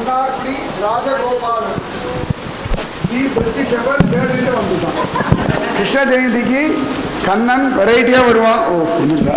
மன்னார்குடி ராஜகோபாலன் வந்துட்டான். கிருஷ்ண ஜெயந்திக்கு கண்ணன் வெரைட்டியா வருவான். ஓ புரிஞ்சுதா?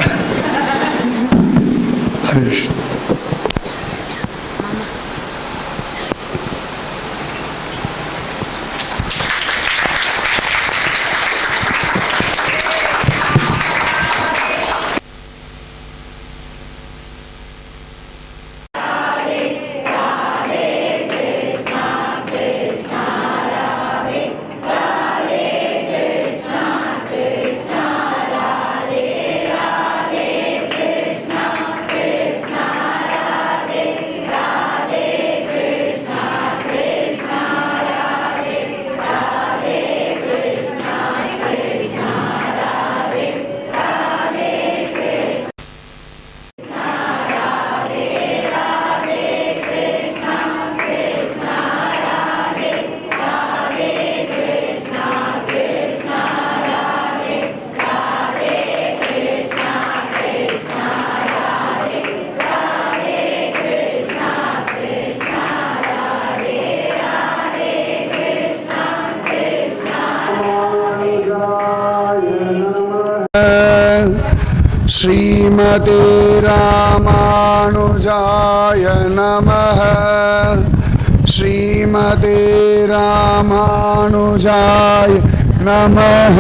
श्रीमते रामानुजाय नमः। श्रीमते रामानुजाय नमः।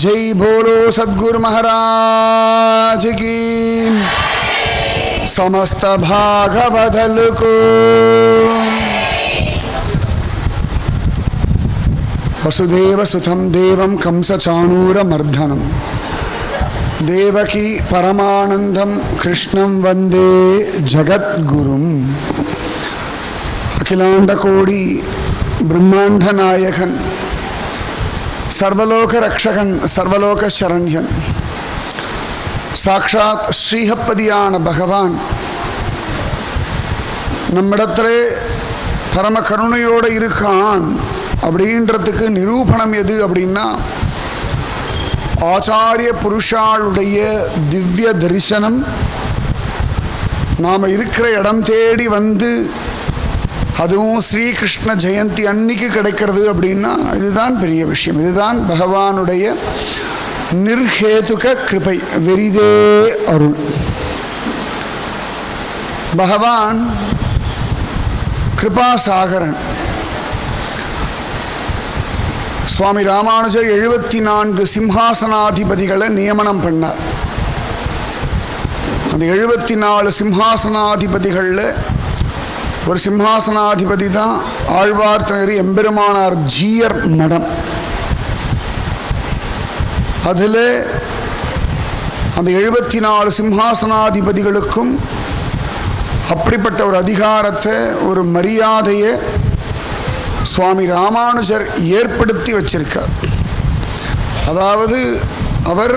जय बोलो सद्गुरु महाराज की। समस्त भागवदल को वसुदेव सुतं देवं कंसचाणूरमर्दनं देवकी परमानंदं कृष्णं वंदे जगद्गुरुं। अखिलांड कोटि ब्रह्मांड नायकन सर्वलोक रक्षकन सर्वलोक शरण्यन साक्षात श्रीहपदियान भगवान நம்மிடத்திலே பரம கருணையோடு இருக்கான் அப்படின்றதுக்கு நிரூபணம் எது அப்படின்னா ஆச்சாரிய புருஷாளுடைய திவ்ய தரிசனம் நாம் இருக்கிற இடம் தேடி வந்து அதுவும் ஸ்ரீகிருஷ்ண ஜெயந்தி அன்னைக்கு கிடைக்கிறது அப்படின்னா இதுதான் பெரிய விஷயம். இதுதான் பகவானுடைய நிர்ஹேதுக கிருபை, வெரிதே அருள். பகவான் கிருபாசாகரன். சுவாமி ராமானுஜர் 74 சிம்ஹாசனாதிபதிகளை நியமனம் பண்ணார். அந்த 74 சிம்ஹாசனாதிபதிகளில் ஒரு சிம்ஹாசனாதிபதி தான் ஆழ்வார் திருநகரி எம்பெருமானார் ஜீயர் மடம். அதில் அந்த 74 சிம்ஹாசனாதிபதிகளுக்கும் அப்படிப்பட்ட ஒரு அதிகாரத்தை, ஒரு மரியாதையை சுவாமி ராமானுஜர் ஏற்படுத்தி வச்சிருக்கார். அதாவது அவர்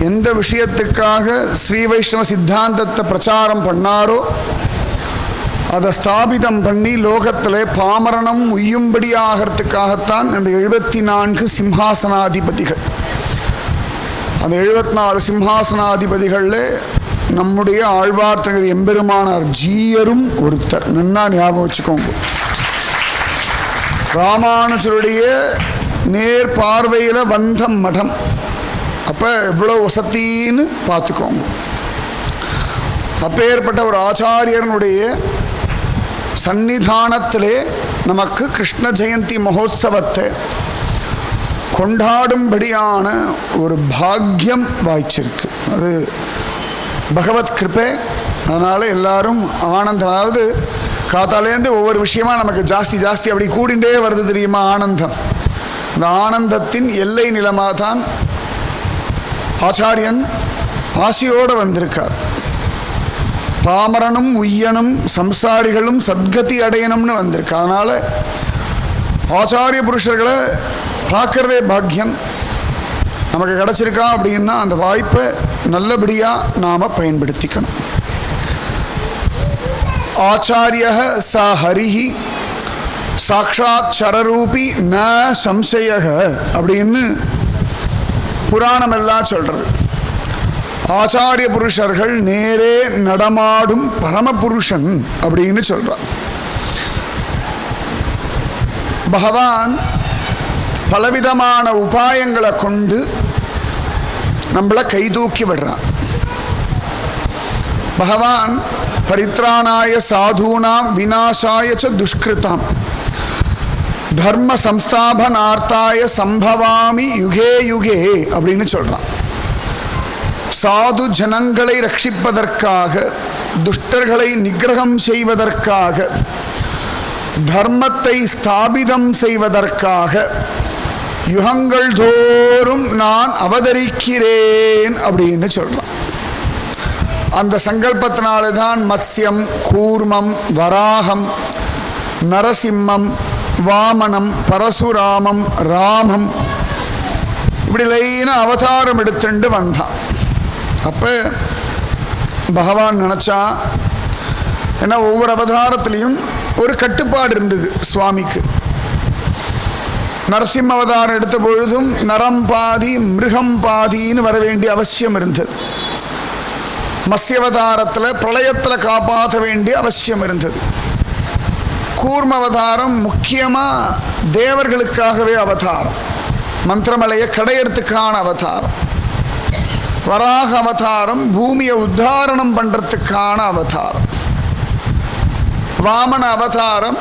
எந்த விஷயத்துக்காக ஸ்ரீ வைஷ்ணவ சித்தாந்தத்தை பிரச்சாரம் பண்ணாரோ அதை ஸ்தாபிதம் பண்ணி லோகத்தில் பாமரணம் உய்யும்படி ஆகிறதுக்காகத்தான் அந்த 74 சிம்ஹாசனாதிபதிகள். அந்த 74 சிம்ஹாசனாதிபதிகளில் நம்முடைய ஆழ்வார் திருநகரி எம்பெருமானார் ஜீயரும் ஒருத்தர். நன்னா ஞாபகம் வச்சுக்கோங்க. ராமானுஜருடைய நேர் பார்வையில் வந்த மடம். அப்போ எவ்வளோ வசத்தின்னு பார்த்துக்கோங்க. அப்பேற்பட்ட ஒரு ஆச்சாரியனுடைய சந்நிதானத்திலே நமக்கு கிருஷ்ண ஜெயந்தி மகோத்சவத்தை கொண்டாடும்படியான ஒரு பாக்கியம் வாய்ச்சிருக்கு. அது பகவத் கிருபை. அதனால் எல்லாரும் ஆனந்தம். அதாவது காத்தாலேருந்து ஒவ்வொரு விஷயமா நமக்கு ஜாஸ்தி ஜாஸ்தி அப்படி கூடிண்டே வருது தெரியுமா ஆனந்தம். அந்த ஆனந்தத்தின் எல்லை நிலமாக தான் ஆச்சாரியன் ஆசையோடு வந்திருக்கார். பாமரனும் உய்யனும் சம்சாரிகளும் சத்கதி அடையணும்னு வந்திருக்கு. அதனால் ஆச்சாரிய புருஷர்களை பார்க்கறதே பாக்கியம். நமக்கு கிடச்சிருக்கா அப்படின்னா அந்த வாய்ப்பை நல்லபடியாக நாம் பயன்படுத்திக்கணும். ஆச்சாரிய ச ஹரிஹி சாக்ஷாத் சரரூபி ந சம்சய அப்படின்னு புராணம் எல்லாம் சொல்றது. ஆச்சாரிய புருஷர்கள் நேரே நடமாடும் பரமபுருஷன் அப்படின்னு சொல்றார். பகவான் பலவிதமான உபாயங்களை கொண்டு நம்மளை கைதூக்கி விடுறான். பகவான் பரித்ராணாய சாதூனாம் விநாசாய ச துஷ்கிருதாம் தர்ம சம்ஸ்தாபனார்த்தாய சம்பவாமி யுகே யுகே அப்படின்னு சொல்றான். சாது ஜனங்களை ரட்சிப்பதற்காக, துஷ்டர்களை நிகிரகம் செய்வதற்காக, தர்மத்தை ஸ்தாபிதம் செய்வதற்காக யுகங்கள் தோறும் நான் அவதரிக்கிறேன் அப்படின்னு சொல்றான். அந்த சங்கல்பத்தினால்தான் மத்ஸ்யம், கூர்மம், வராகம், நரசிம்மம், வாமனம், பரசுராமம், ராமம் இப்படி லைனா அவதாரம் எடுத்துட்டு வந்தான். அப்ப பகவான் நினைச்சா, ஏன்னா ஒவ்வொரு அவதாரத்திலையும் ஒரு கட்டுப்பாடு இருந்தது சுவாமிக்கு. நரசிம்ம அவதாரம் எடுத்த பொழுதும் நரம் பாதி மிருகம் பாதின்னு வர வேண்டிய அவசியம் இருந்தது. மத்ஸ்யவதாரத்தில் பிரளயத்தில் காப்பாற்ற வேண்டிய அவசியம் இருந்தது. கூர்ம அவதாரம் முக்கியமாக தேவர்களுக்காகவே அவதாரம், மந்திரமலையை கடையறதுக்கான அவதாரம். வராக அவதாரம் பூமியை உத்தாரணம் பண்ணுறதுக்கான அவதாரம். வாமன அவதாரம்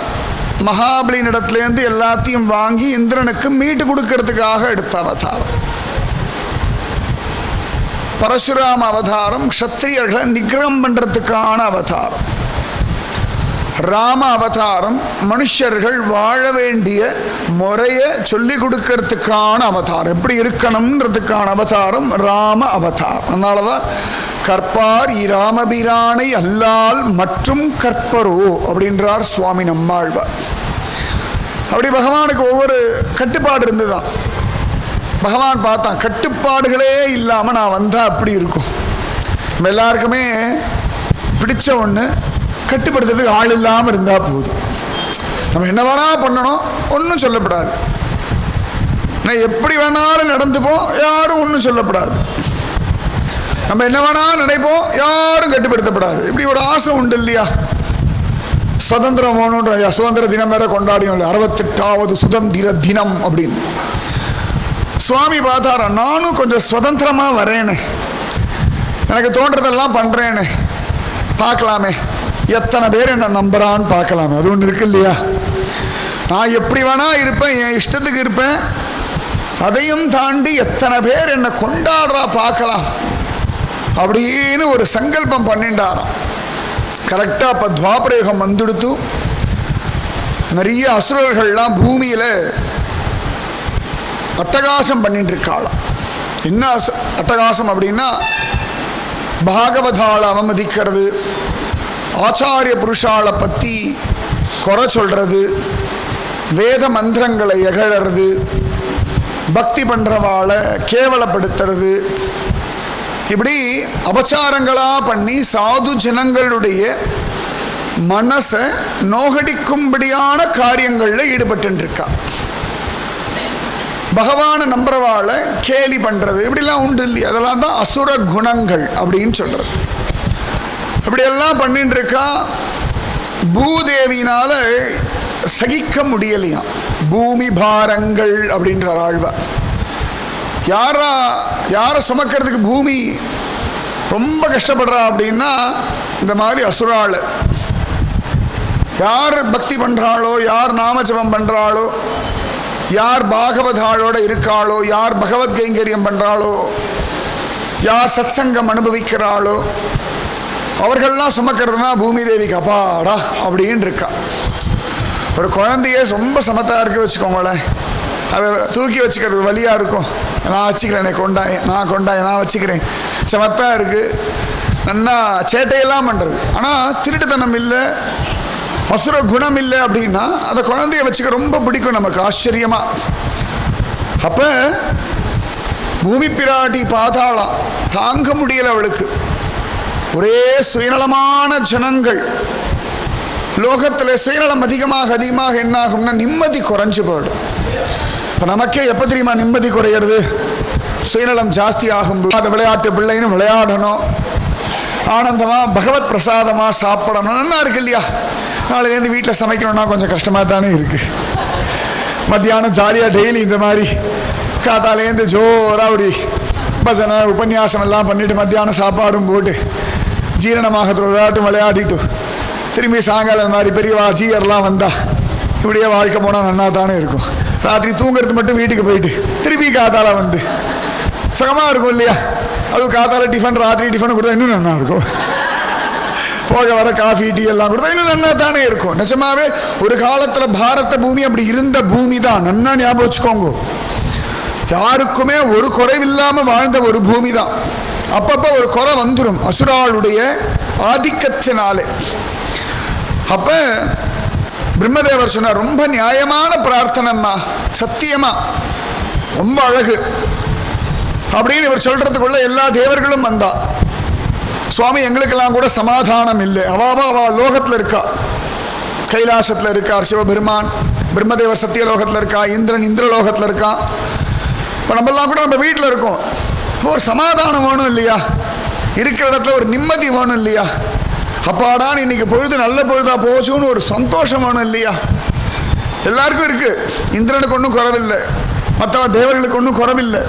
மகாபலினிடத்துலேருந்து எல்லாத்தையும் வாங்கி இந்திரனுக்கு மீட்டு கொடுக்கறதுக்காக எடுத்த அவதாரம். பரசுராம அவதாரம் க்ஷத்திரியர்களை நிகிரகம் பண்ணுறதுக்கான அவதாரம். ராம அவதாரம் மனுஷர்கள் வாழ வேண்டிய முறையை சொல்லி கொடுக்கறதுக்கான அவதாரம், எப்படி இருக்கணும்ன்றதுக்கான அவதாரம் ராம அவதாரம். அதனாலதான் கற்பார் இராமபிரானை அல்லால் மற்றும் கற்பரோ அப்படின்றார் சுவாமி நம்மாழ்வார். அப்படி பகவானுக்கு ஒவ்வொரு கட்டுப்பாடு இருந்துதான். பகவான் பார்த்தான், கட்டுப்பாடுகளே இல்லாமல் நான் வந்தா அப்படி இருக்கும். நம்ம எல்லாருக்குமே பிடிச்ச ஒன்று, கட்டுப்படுத்துறதுக்கு ஆள் இல்லாமல் இருந்தால் போதும். நம்ம என்ன வேணா பண்ணணும், ஒன்றும் சொல்லப்படாது. நான் எப்படி வேணாலும் நடந்துப்போம், யாரும் ஒன்றும் சொல்லப்படாது. நம்ம என்ன வேணாலும் நினைப்போம், யாரும் கட்டுப்படுத்தப்படாது. இப்படி ஒரு ஆசை உண்டு இல்லையா? சுதந்திரம் வேணுன்ற சுதந்திர தினம் வேற கொண்டாடினோம் இல்லை, 68வது சுதந்திர தினம் அப்படின்னு. சுவாமி பார்த்தாரா, நானும் கொஞ்சம் சுதந்திரமாக வரேனே, எனக்கு தோன்றதெல்லாம் பண்ணுறேனே, பார்க்கலாமே எத்தனை பேர் என்ன நம்புறான்னு பார்க்கலாமே. அது ஒன்று இருக்கு இல்லையா? நான் எப்படி வேணா இருப்பேன், என் இஷ்டத்துக்கு இருப்பேன், அதையும் தாண்டி எத்தனை பேர் என்னை கொண்டாடுறா பார்க்கலாம் அப்படின்னு ஒரு சங்கல்பம் பண்ணிட்டாராம். கரெக்டாக இப்போ துவாபரேகம் வந்துடுத்து நிறைய அசுரர்கள்லாம் பூமியில் அட்டகாசம் பண்ணிட்டு இருக்காளாம். என்ன அட்டகாசம் அப்படின்னா, பாகவதாளை அவமதிக்கிறது, ஆச்சாரிய புருஷாலை பற்றி குறை சொல்றது, வேத மந்திரங்களை எகழறது, பக்தி பண்ணுறவாளை கேவலப்படுத்துறது, இப்படி அபச்சாரங்களாக பண்ணி சாது ஜனங்களுடைய மனசை நோகடிக்கும்படியான காரியங்களில் ஈடுபட்டுருக்கா. பகவானை நம்புறவாளை கேலி பண்ணுறது இப்படிலாம் உண்டு இல்லையா? அதெல்லாம் தான் அசுர குணங்கள் அப்படின்னு சொல்கிறது. இப்படியெல்லாம் பண்ணிட்டு இருக்கா. பூதேவினால சகிக்க முடியலையாம். பூமி பாரங்கள் அப்படின்ற ஆழ்வார். யாரை சுமக்கிறதுக்கு பூமி ரொம்ப கஷ்டப்படுறா அப்படின்னா இந்த மாதிரி அசுராள். யார் பக்தி பண்ணுறாளோ, யார் நாமஜபம் பண்ணுறாளோ, யார் பாகவதாளோட இருக்காளோ, யார் பகவத் கைங்கரியம் பண்ணுறாளோ, யார் சத்சங்கம் அனுபவிக்கிறாளோ, அவர்கள்லாம் சுமக்கிறதுனா பூமி தேவிக்கு அப்பாடா அப்படின்னு இருக்கா. ஒரு குழந்தையே ரொம்ப சமத்தாக இருக்க வச்சுக்கோங்களேன், அதை தூக்கி வச்சுக்கிறது வழியாக இருக்கும். நான் வச்சுக்கிறேன், நான் வச்சுக்கிறேன், சமத்தாக இருக்குது, நல்லா சேட்டையெல்லாம் பண்ணுறது. ஆனால் திருட்டுத்தனம் இல்லை, அசுர குணம் இல்லை அப்படின்னா அதை குழந்தைய வச்சுக்க ரொம்ப பிடிக்கும் நமக்கு, ஆச்சரியமாக. அப்போ பூமி பிராட்டி பாதாளம் தாங்க முடியலை அவளுக்கு. ஒரே சுயநலமான ஜனங்கள். லோகத்தில் சுயநலம் அதிகமாக என்ன ஆகும்னா நிம்மதி குறைஞ்சு போயிடும். இப்போ நமக்கே எப்போ தெரியுமா நிம்மதி குறையிறது? சுயநலம் ஜாஸ்தி ஆகும்போது அந்த விளையாட்டு பிள்ளைன்னு விளையாடணும், ஆனந்தமாக பகவத் பிரசாதமாக சாப்பிடணும், நல்லா இருக்கு இல்லையா? நாளையிலேருந்து வீட்டில் சமைக்கணும்னா கொஞ்சம் கஷ்டமாக தானே இருக்குது. மத்தியானம் ஜாலியாக டெய்லி இந்த மாதிரி காத்தாலேருந்து ஜோராக அப்படி பஜனை உபன்யாசம் எல்லாம் பண்ணிவிட்டு மத்தியானம் சாப்பாடும் போட்டு ஜீரணமாக விளையாட்டும் விளையாடிட்டு திரும்பி சாயங்காலம் மாதிரி பெரியவா ஜீயர்லாம் வந்தா இப்படியே வாழ்க்கை போனால் நல்லா தானே இருக்கும். ராத்திரி தூங்குறது மட்டும் வீட்டுக்கு போயிட்டு திருப்பி காத்தால வந்து சுகமாக இருக்கும் இல்லையா? அதுவும் காத்தால டிஃபன் ராத்திரி டிஃபன் கொடுத்தா இன்னும் நல்லா இருக்கும். போக வர காஃபி டீ எல்லாம் கொடுத்தா இன்னும் நல்லா தானே இருக்கும். நிஜமாவே ஒரு காலத்தில் பாரத பூமி அப்படி இருந்த பூமி தான். நல்லா ஞாபகம் வச்சுக்கோங்க. யாருக்குமே ஒரு குறைவில்லாமல் வாழ்ந்த ஒரு பூமி தான். அப்பப்போ ஒரு குறை வந்துடும் அசுராளுடைய ஆதிக்கத்தினாலே. அப்போ பிரம்மதேவர் சொன்னார், ரொம்ப நியாயமான பிரார்த்தனைம்மா, சத்தியமா ரொம்ப அழகு அப்படின்னு இவர் சொல்றதுக்குள்ள எல்லா தேவர்களும் வந்தா. சுவாமி எங்களுக்கெல்லாம் கூட சமாதானம் இல்லை, அவா லோகத்தில் இருக்கா, கைலாசத்தில் இருக்கார் சிவபெருமான், பிரம்மதேவர் சத்தியலோகத்தில் இருக்கா, இந்திரன் இந்திரலோகத்தில் இருக்கா. இப்போ நம்மெல்லாம் கூட நம்ம வீட்டில் இருக்கோம். ஒரு சமாதானம் வேணும் இல்லையா? இருக்கிற இடத்துல ஒரு நிம்மதி வேணும் இல்லையா? அப்பாடான்னு இன்னைக்கு பொழுது நல்ல பொழுதா போச்சுன்னு ஒரு சந்தோஷம் வேணும் இல்லையா? எல்லாருக்கும் இருக்கு. இந்திரனுக்கு ஒன்றும் குறவில்லை, மற்ற தேவர்களுக்கு ஒன்றும் குறவில்லை.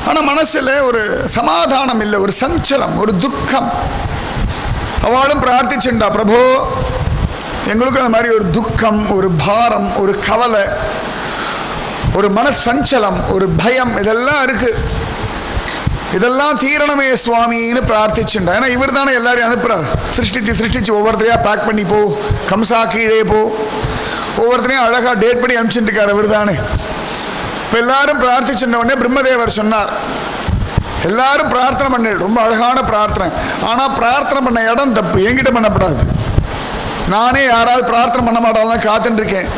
ஆனால் மனசில் ஒரு சமாதானம் இல்லை, ஒரு சஞ்சலம், ஒரு துக்கம். அவளும் பிரார்த்திச்சுண்டா, பிரபு எங்களுக்கும் அந்த மாதிரி ஒரு துக்கம், ஒரு பாரம், ஒரு கவலை, ஒரு மனசஞ்சலம், ஒரு பயம், இதெல்லாம் இருக்கு. இதெல்லாம் தீரணமே சுவாமின்னு பிரார்த்திச்சுண்டா. ஏன்னா இவர் தானே எல்லாரையும் அனுப்புறார். சிருஷ்டிச்சு ஒவ்வொருத்தரையா பேக் பண்ணி போ, கம்சா கீழே போ, ஒவ்வொருத்தரையும் அழகாக டேட் பண்ணி அனுப்பிச்சுட்டு இருக்கார் இவர் தானே. இப்போ எல்லாரும் பிரார்த்திச்சுட்ட உடனே பிரம்மதேவர் சொன்னார், எல்லாரும் பிரார்த்தனை பண்ண, ரொம்ப அழகான பிரார்த்தனை. ஆனால் பிரார்த்தனை பண்ண இடம் தப்பு, என்கிட்ட பண்ணப்படாது. நானே யாராவது பிரார்த்தனை பண்ண மாட்டாலும் காத்துட்டு இருக்கேன்.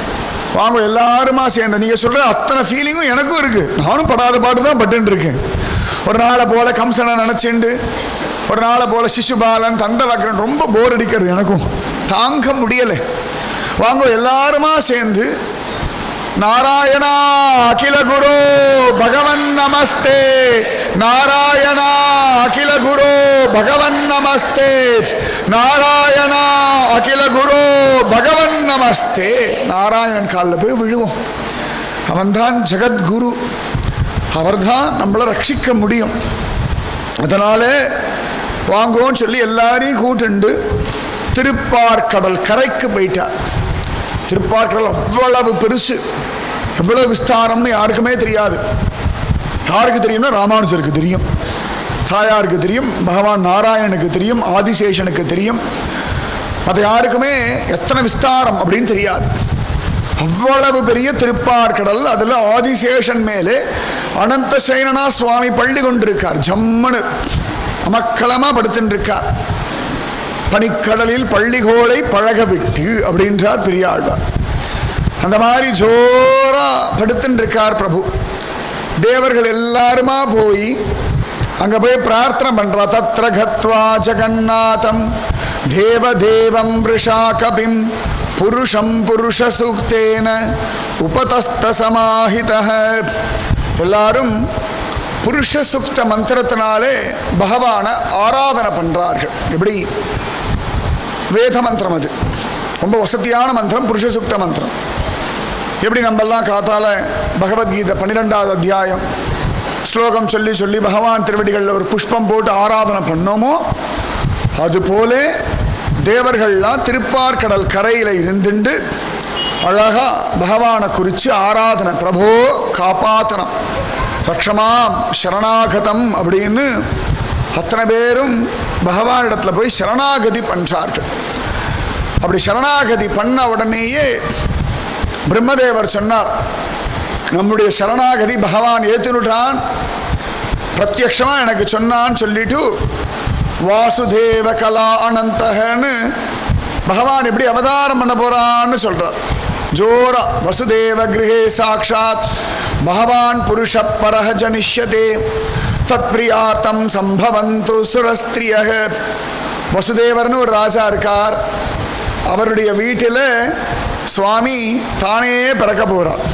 வாங்க எல்லாருமா சேர்ந்த நீங்கள் சொல்கிற அத்தனை ஃபீலிங்கும் எனக்கும் இருக்குது. நானும் படாத பாட்டு தான் பட்டுன்னு இருக்கேன். ஒரு நாளை போல கம்சனை நினச்சிண்டு, ஒரு நாளை போல சிசுபாலன், தந்தவக்கரன், ரொம்ப போர் அடிக்கிறது எனக்கும், தாங்க முடியலை. வாங்க எல்லாருமா சேர்ந்து நாராயணா அகில குரு பகவன் நமஸ்தே, நாராயணா அகில குரு பகவன் நமஸ்தே, நாராயணா அகில குரு பகவன் நமஸ்தே. நாராயணன் காலில் போய் விழுவோம். அவன்தான் ஜெகத்குரு, அவர்தான் நம்மளை ரட்சிக்க முடியும். அதனால வாங்குவோன்னு சொல்லி எல்லாரையும் கூட்டுண்டு திருப்பார்கடல் கரைக்கு போயிட்டார். திருப்பார்கடல் அவ்வளவு பெருசு, எவ்வளவு விஸ்தாரம்னு யாருக்குமே தெரியாது. யாருக்கு தெரியும்னா ராமானுஜருக்கு தெரியும், தாயாருக்கு தெரியும், பகவான் நாராயணனுக்கு தெரியும், ஆதிசேஷனுக்கு தெரியும். அது யாருக்குமே எத்தனை விஸ்தாரம் அப்படின்னு தெரியாது. அவ்வளவு பெரிய திருப்பார்கடல். அதில் ஆதிசேஷன் மேலே அனந்த சேனனா சுவாமி பள்ளி கொண்டிருக்கார். ஜம்மனு அமக்களமா படுத்துட்டு இருக்கார். பனிக்கடலில் பள்ளிகோளை பழக விட்டு அப்படின்றார் பெரியாழ்வார். அந்த மாதிரி ஜோரா படுத்துட்டு இருக்கார் பிரபு. தேவர்கள் எல்லாருமா போய் அங்க போய் பிரார்த்தனை பண்றா. தத்ர கத்வா ஜகநாதம் தேவதேவம் ரிஷா கபிம் புருஷம் புருஷ சூக்தேன உபதஸ்த சமாஹிதஹ. எல்லாரும் புருஷ சுக்த மந்திரத்தினாலே பகவானை ஆராதனை பண்றார்கள். எப்படி? வேத மந்திரம், அது ரொம்ப வசதியான மந்திரம், புருஷ சுக்த மந்திரம். எப்படி நம்மெல்லாம் காத்தால பகவத்கீதை 12வது அத்தியாயம் ஸ்லோகம் சொல்லி சொல்லி பகவான் திருவடிகளில் ஒரு புஷ்பம் போட்டு ஆராதனை பண்ணோமோ, அதுபோல தேவர்கள்லாம் திருப்பார்கடல் கரையில் இருந்துண்டு அழகா பகவானை குறித்து ஆராதனை. பிரபோ காப்பாத்தனம், ரக்ஷமாம் சரணாகதம் அப்படின்னு அத்தனை பேரும் பகவானிடத்தில் போய் சரணாகதி பண்றார்கள். அப்படி சரணாகதி பண்ண உடனேயே பிரம்மதேவர் சொன்னார், நம்முடைய சரணாகதி பகவான் ஏற்றுனுட்டான், பிரத்யக்ஷமாக எனக்கு சொன்னான்னு சொல்லிட்டு வாசுதேவ கலா அனந்தகன்னு பகவான் எப்படி அவதாரம் பண்ண போறான்னு சொல்றார். ஜோரா வசுதேவ கிரகே சாட்சாத் பகவான் புருஷ பரஹ ஜனிஷ்யதே தத் பிரியார்த்தம் சம்பவந்து சுரஸ்திரியக. வசுதேவர்னு ஒரு ராஜா இருக்கார். அவருடைய வீட்டில் சுவாமி தானே பிறக்க போகிறார்.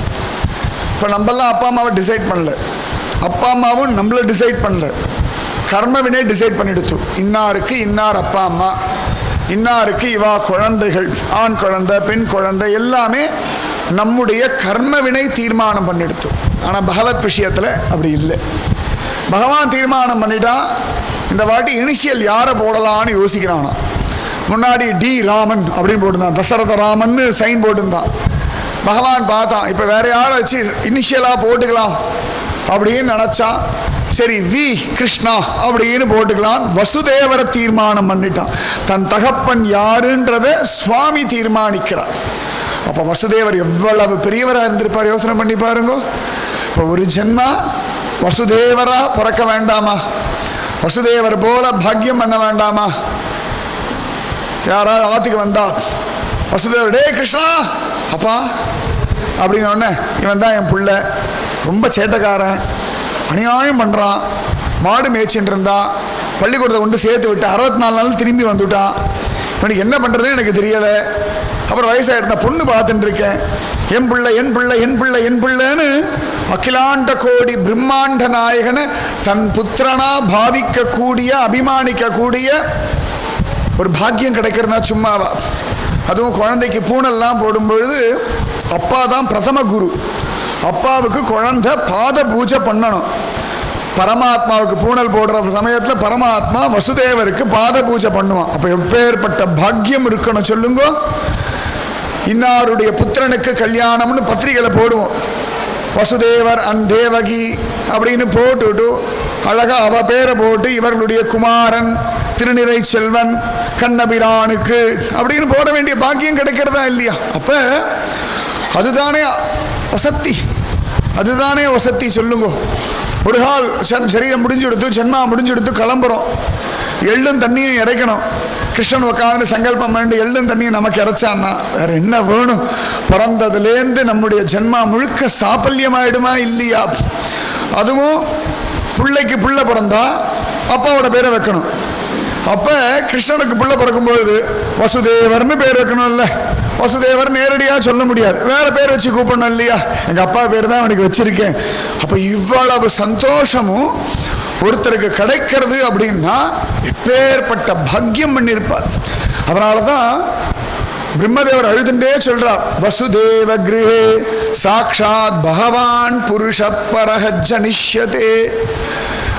இப்போ நம்மெல்லாம் அப்பா அம்மாவை டிசைட் பண்ணல, அப்பா அம்மாவும் நம்மளை டிசைட் பண்ணல, கர்மவினை டிசைட் பண்ணிடுத்து. இன்னாருக்கு இன்னார் அப்பா அம்மா, இன்னாருக்கு இவா குழந்தைகள், ஆண் குழந்தை பெண் குழந்தை எல்லாமே நம்முடைய கர்மவினை தீர்மானம் பண்ணிடுத்து. ஆனால் பகவத் விஷயத்தில் அப்படி இல்லை. பகவான் தீர்மானம் பண்ணிட்டா இந்த வாட்டி இனிஷியல் யாரை போடலான்னு யோசிக்கிறானா. முன்னாடி டி ராமன் அப்படின்னு போட்டுருந்தான், தசரத ராமன்னு சைன் போட்டுருந்தான். பகவான் பார்த்தான், இப்போ வேற யாரை வச்சு இனிஷியலாக போட்டுக்கலாம் அப்படின்னு நினச்சான். சரி வி கிருஷ்ணா அப்படின்னு போட்டுக்கலாம். வசுதேவரை தீர்மானம் பண்ணிட்டான். தன் தகப்பன் யாருன்றத சுவாமி தீர்மானிக்கிறார். அப்போ வசுதேவர் எவ்வளவு பெரியவராக இருந்திருப்பார் யோசனை பண்ணி பாருங்க. இப்போ ஒரு ஜென்மா வசுதேவரா பிறக்க வேண்டாமா? வசுதேவர் போல பாக்கியம் பண்ண வேண்டாமா? யாராவது ஆத்துக்கு வந்தா வசுதேவர், டே கிருஷ்ணா அப்பா அப்படின்னு ஒன்று, இவன் தான் என் பிள்ளை, ரொம்ப சேட்டைக்காரன், அநியாயம் பண்ணுறான், மாடு மேய்ச்சின்னு இருந்தான், பள்ளிக்கூடத்தை கொண்டு சேர்த்து விட்டு 64 நாள் திரும்பி வந்துவிட்டான், இவனுக்கு என்ன பண்ணுறதுன்னு எனக்கு தெரியலை. அப்புறம் வயசாகிருந்தா பொண்ணு பார்த்துட்டு இருக்கேன், என் பிள்ளை என் பிள்ளை என் பிள்ளை என் பிள்ளைன்னு அகிலாண்ட கோடி பிரம்மாண்ட நாயகனை தன் புத்திரனா பாவிக்கக்கூடிய அபிமானிக்கக்கூடிய ஒரு பாக்கியம் கிடைக்கிறதா சும்மாவா? அதுவும் குழந்தைக்கு பூனெல்லாம் போடும்பொழுது அப்பா தான் பிரதம குரு. அப்பாவுக்கு குழந்தை பாத பூஜை பண்ணணும். பரமாத்மாவுக்கு பூனல் போடுற சமயத்தில் பரமாத்மா வசுதேவருக்கு பாத பூஜை பண்ணுவான். அப்போ எப்பேற்பட்ட பாக்கியம் இருக்கணும் சொல்லுங்க. இன்னாருடைய புத்திரனுக்கு கல்யாணம்னு பத்திரிகைகளை போடுவோம். வசுதேவர் அண்ட் தேவகி அப்படின்னு போட்டுவிட்டு அழகா அவ பேரை போட்டு இவர்களுடைய குமாரன் திருநிறை செல்வன் கண்ணபிரானுக்கு அப்படின்னு போட வேண்டிய பாக்கியம் கிடைக்கிறதா இல்லையா? அப்ப அதுதானே வசத்தி, அதுதானே வசத்தி சொல்லுங்க. ஒரு கால் சரீரம் முடிஞ்சு கொடுத்து ஜென்மா முடிஞ்சு கொடுத்து கிளம்புறோம், எள்ளும் தண்ணியும் இறைக்கணும். கிருஷ்ணன் உட்காந்து சங்கல்பம் பண்ணிட்டு எள்ளும் தண்ணியும் நமக்கு இறைச்சான்னா வேற என்ன வேணும்? பிறந்ததுலேருந்து நம்முடைய ஜென்மா முழுக்க சாப்பல்யமாயிடுமா இல்லையா? அதுவும் பிள்ளைக்கு பிள்ளை பிறந்தா அப்பாவோட பேரை வைக்கணும். அப்ப கிருஷ்ணனுக்கு பிள்ளை பிறக்கும்பொழுது வசுதேவர்னு பேர் வைக்கணும் இல்ல? வசுதேவர் நேரடியாக சொல்ல முடியாது, வேற பேர் வச்சு கூப்பிடணும் இல்லையா? எங்க அப்பா பேர் தான் அவனுக்கு வச்சிருக்கேன். அப்ப இவ்வளவு சந்தோஷமும் ஒருத்தருக்கு கிடைக்கிறது அப்படின்னா எப்பேற்பட்ட பாக்கியம் பண்ணியிருப்பார். அதனாலதான் பிரம்மதேவர் அழுதுண்டே சொல்றார், வசுதேவ கிரஹே சாக்ஷாத் பகவான் புருஷ பரஹ ஜனிஷ்யதே.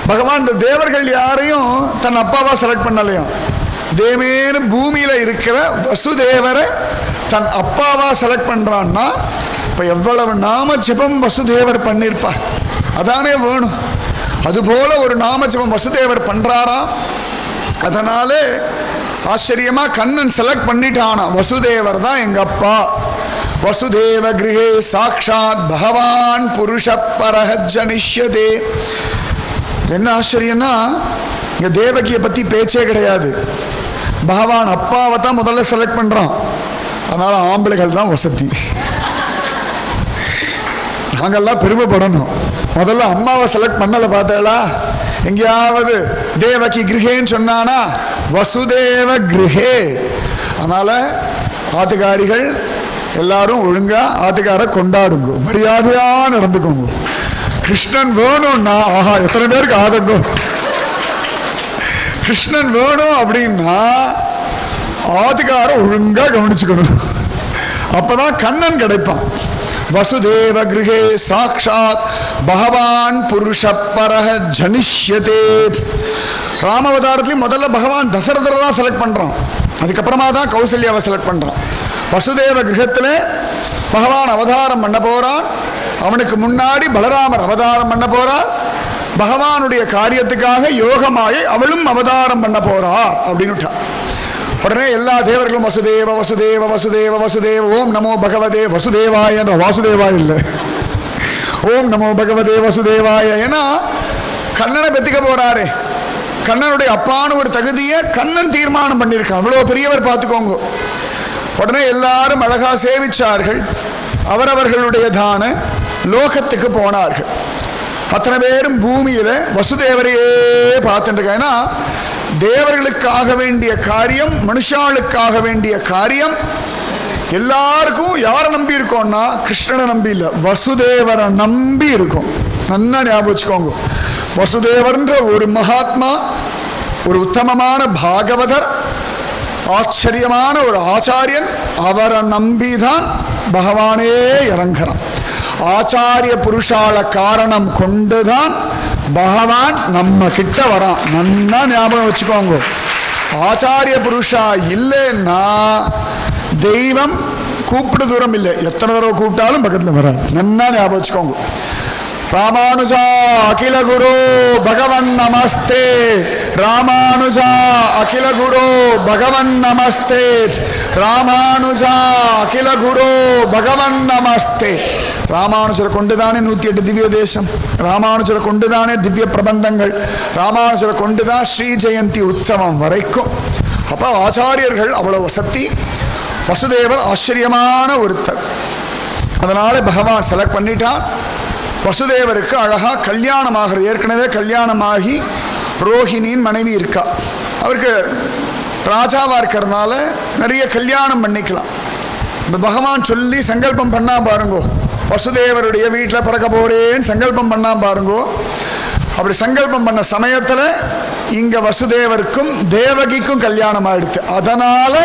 பகவான் இந்த தேவர்கள் யாரையும் தன் அப்பாவா செலக்ட் பண்ணலையும், தேவேனு பூமியில இருக்கிற வசுதேவரை தன் அப்பாவா செலக்ட் பண்றான்னா இப்ப எவ்வளவு நாம ஜெபம் வசுதேவர் பண்ணியிருப்பார். அதானே வேணும். அதுபோல ஒரு நாம ஜெபம் வசுதேவர் பண்றாராம். அதனால ஆச்சரியமா கண்ணன் செலக்ட் பண்ணிட்டானா, வசுதேவர் தான் எங்க அப்பா. வசுதேவ கிரஹே சாக்ஷாத் பகவான் புருஷ பரஹ ஜனிஷ்யதே. என்ன ஆச்சரியம்னா இங்க தேவகியை பத்தி பேச்சே கிடையாது. பகவான் அப்பாவை தான் முதல்ல செலக்ட் பண்றான். அதனால ஆம்பளைகள் தான் வசதி. நாங்கள்லாம் பெருமைப்படணும். முதல்ல அம்மாவை செலக்ட் பண்ணல பார்த்தா எங்கேயாவது தேவகி கிரகேன்னு சொன்னானா? வசுதேவ கிரஹே. அதனால ஆத்துக்காரிகள் எல்லாரும் ஒழுங்கா ஆத்துக்கார கொண்டாடுங்க, மரியாதையா நடந்துக்கோங்க. கிருஷ்ணன் வேணும்னா ஆஹா எத்தனை பேருக்கு ஆதங்கோ. கிருஷ்ணன் வேணும் அப்படின்னா ஆத்துக்கார ஒழுங்கா கவனிச்சுக்கணும். அப்பதான் கண்ணன் கிடைப்பான். வசுதேவ கிரஹே சாக்ஷாத் பகவான் புருஷ பரஹ ஜனிஷ்யதே. ராமவதாரத்தையும் முதல்ல பகவான் தசரதரை தான் செலக்ட் பண்றான், அதுக்கப்புறமா தான் கௌசல்யாவை செலக்ட் பண்றான். வசுதேவ கிரகத்துல பகவான் அவதாரம் பண்ண போறான். அவனுக்கு முன்னாடி பலராமர் அவதாரம் பண்ண போறார். பகவானுடைய காரியத்துக்காக யோகமாயை அவளும் அவதாரம் பண்ண போறார் அப்படின்னு உடனே எல்லா தேவர்களும் வசுதேவ வசுதேவ வசுதேவ வசுதேவ ஓம் நமோ பகவதே வசுதேவாய என்ற வாசுதேவாய் இல்லை, ஓம் நமோ பகவதே வசுதேவாய. ஏன்னா கண்ணனை பெத்துக்க போறாரு. கண்ணனுடைய அப்பான்னு ஒரு தகுதியை கண்ணன் தீர்மானம் பண்ணியிருக்கான். அவ்வளோ பெரியவர் பார்த்துக்கோங்க. உடனே எல்லாரும் அழகா சேவிச்சார்கள். அவரவர்களுடைய தான லோகத்துக்கு போனார்கள். அத்தனை பேரும் பூமியில வசுதேவரையே பார்த்துட்டு இருக்காங்க. ஏன்னா தேவர்களுக்காக வேண்டிய காரியம், மனுஷாளுக்காக வேண்டிய காரியம் எல்லாருக்கும் யாரை நம்பி இருக்கோம்னா கிருஷ்ணனை நம்பி இல்லை, வசுதேவரை நம்பி இருக்கும். நல்லா ஞாபகம் வச்சுக்கோங்க. வசுதேவர்ன்ற ஒரு மகாத்மா, ஒரு உத்தமமான பாகவதர், ஆச்சரியமான ஒரு ஆச்சாரியன். அவரை நம்பிதான் பகவானே இறங்குறான். ஆச்சாரிய புருஷால காரணம் கொண்டுதான் பகவான் நம்ம கிட்ட வரான். நல்லா ஞாபகம் வச்சுக்கோங்க. ஆச்சாரிய புருஷா இல்லைன்னா தெய்வம் கூப்பிடு தூரம் இல்லை, எத்தனை தடவை கூப்பிட்டாலும் பக்கத்தில் வராது. நல்லா ஞாபகம் வச்சுக்கோங்க. ராமானுஜா அகில குரு பகவன் நமஸ்தே, ராமானுஜா அகில குரு பகவன் நமஸ்தே, ராமானுஜா அகில குரு பகவன் நமஸ்தே. ராமானுஜரை கொண்டுதானே 108 திவ்ய தேசம், ராமானுஜரை கொண்டுதானே திவ்ய பிரபந்தங்கள், ராமானுஜரை கொண்டுதான் ஸ்ரீ ஜெயந்தி உற்சவம் வரைக்கும். அப்போ ஆச்சாரியர்கள் அவ்வளவு வசதி. வசுதேவர் ஆச்சரியமான ஒருத்தர். அதனால பகவான் செலக்ட் பண்ணிட்டான். வசுதேவருக்கு அழகா கல்யாணம் ஆகிறது. ஏற்கனவே கல்யாணமாகி ரோஹிணியின் மனைவி இருக்கா. அவருக்கு ராஜாவா இருக்கிறதுனால நிறைய கல்யாணம் பண்ணிக்கலாம். இந்த பகவான் சொல்லி சங்கல்பம் பண்ணா பாருங்கோ, வசுதேவருடைய வீட்டில் பிறக்க போறேன்னு சங்கல்பம் பண்ணா பாருங்கோ. அப்படி சங்கல்பம் பண்ண சமயத்தில் இங்க வசுதேவருக்கும் தேவகிக்கும் கல்யாணம் ஆயிடுச்சு. அதனால